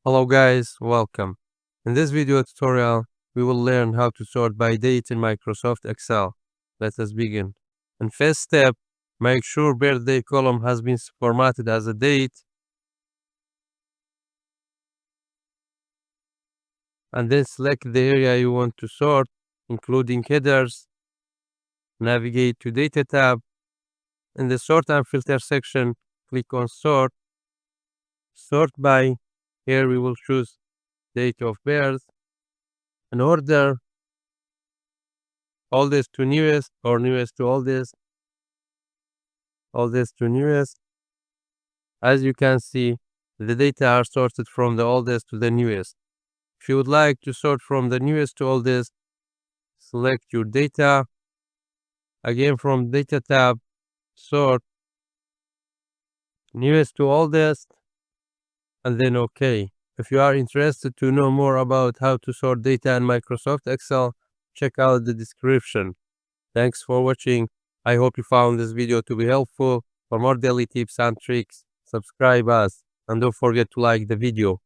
Hello guys, welcome. In this video tutorial, we will learn how to sort by date in Microsoft Excel. Let us begin. And first step, make sure birthday column has been formatted as a date. And then select the area you want to sort, including headers. Navigate to Data tab. In the Sort and Filter section, click on Sort. Sort by. Here we will choose date of birth. And order oldest to newest or newest to oldest to newest. As you can see, the data are sorted from the oldest to the newest. If you would like to sort from the newest to oldest, select your data. Again from Data tab, sort newest to oldest, and then OK. If you are interested to know more about how to sort data in Microsoft Excel, check out the description. Thanks for watching. I hope you found this video to be helpful. For more daily tips and tricks, subscribe us and don't forget to like the video.